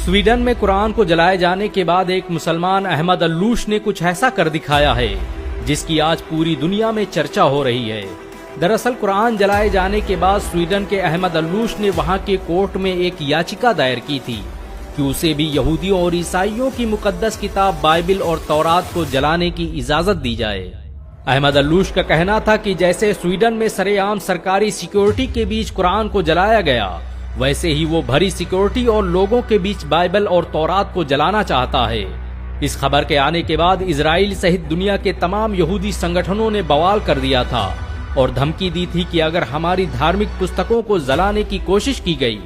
Sweden में कुरान को जलाए जाने के बाद एक मुसलमान अहमद अल्लूश ने कुछ ऐसा कर दिखाया है जिसकी आज पूरी दुनिया में चर्चा हो रही है। दरअसल कुरान जलाए जाने के बाद स्वीडन के अहमद अल्लूश ने वहां के कोर्ट में एक याचिका दायर की थी कि उसे भी यहूदियों और ईसाइयों की मुकद्दस किताब बाइबिल और तौरात को जलाने की इजाजत दी जाए। अहमद अल्लूश का कहना था कि जैसे स्वीडन में सरेआम सरकारी सिक्योरिटी के बीच कुरान को जलाया गया, वैसे ही वो भरी सिक्योरिटी और लोगों के बीच बाइबल और तौरात को जलाना चाहता है। इस खबर के आने के बाद इजराइल सहित दुनिया के तमाम यहूदी संगठनों ने बवाल कर दिया था और धमकी दी थी कि अगर हमारी धार्मिक पुस्तकों को जलाने की कोशिश की गई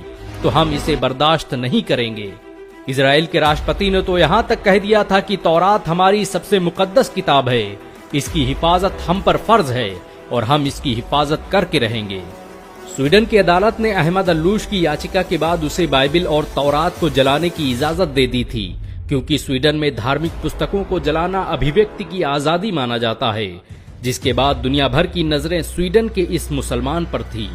तो हम इसे बर्दाश्त नहीं करेंगे। इजराइल के राष्ट्रपति ने तो यहाँ तक कह दिया था कि तौरात हमारी सबसे मुकद्दस किताब है, इसकी हिफाजत हम पर फर्ज है और हम इसकी हिफाजत करके रहेंगे। स्वीडन की अदालत ने अहमद अल्लूश की याचिका के बाद उसे बाइबिल और तौरात को जलाने की इजाजत दे दी थी, क्योंकि स्वीडन में धार्मिक पुस्तकों को जलाना अभिव्यक्ति की आजादी माना जाता है, जिसके बाद दुनिया भर की नजरें स्वीडन के इस मुसलमान पर थी।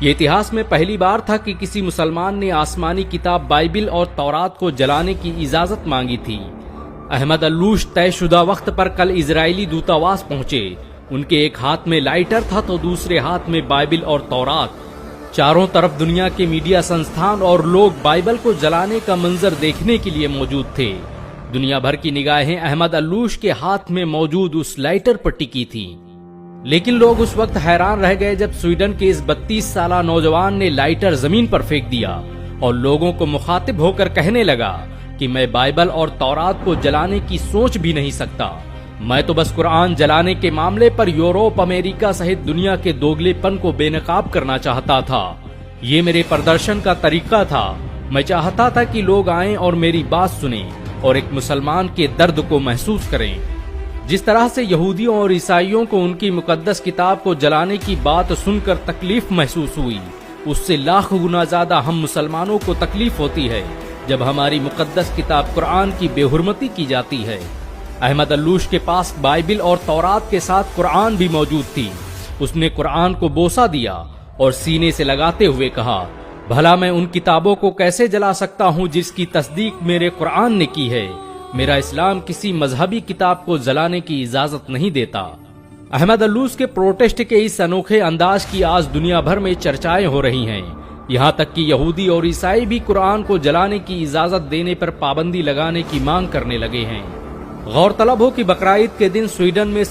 ये इतिहास में पहली बार था कि किसी मुसलमान ने आसमानी किताब बाइबिल और तौरात को जलाने की इजाजत मांगी थी। अहमद अल्लूश तयशुदा वक्त पर कल इजरायली दूतावास पहुंचे। उनके एक हाथ में लाइटर था तो दूसरे हाथ में बाइबिल और तौरात। चारों तरफ दुनिया के मीडिया संस्थान और लोग बाइबल को जलाने का मंजर देखने के लिए मौजूद थे। दुनिया भर की निगाहें अहमद अल्लूश के हाथ में मौजूद उस लाइटर पर टिकी थी। लेकिन लोग उस वक्त हैरान रह गए जब स्वीडन के इस 32 साला नौजवान ने लाइटर जमीन पर फेंक दिया और लोगों को मुखातिब होकर कहने लगा कि मैं बाइबल और तौरात को जलाने की सोच भी नहीं सकता। मैं तो बस कुरान जलाने के मामले पर यूरोप, अमेरिका सहित दुनिया के दोगलेपन को बेनकाब करना चाहता था। ये मेरे प्रदर्शन का तरीका था। मैं चाहता था कि लोग आएं और मेरी बात सुनें और एक मुसलमान के दर्द को महसूस करें। जिस तरह से यहूदियों और ईसाइयों को उनकी मुकद्दस किताब को जलाने की बात सुनकर तकलीफ महसूस हुई, उससे लाख गुना ज्यादा हम मुसलमानों को तकलीफ होती है जब हमारी मुकद्दस किताब कुरान की बेहुरमती की जाती है। अहमद अल्लूश के पास बाइबिल और तौरात के साथ कुरान भी मौजूद थी। उसने कुरान को बोसा दिया और सीने से लगाते हुए कहा, भला मैं उन किताबों को कैसे जला सकता हूँ जिसकी तस्दीक मेरे कुरान ने की है। मेरा इस्लाम किसी मजहबी किताब को जलाने की इजाजत नहीं देता। अहमद अल्लूश के प्रोटेस्ट के इस अनोखे अंदाज की आज दुनिया भर में चर्चाएं हो रही हैं। यहाँ तक कि यहूदी और ईसाई भी कुरान को जलाने की इजाजत देने पर पाबंदी लगाने की मांग करने लगे हैं। गौरतलब हो कि बकरा ईद के दिन स्वीडन में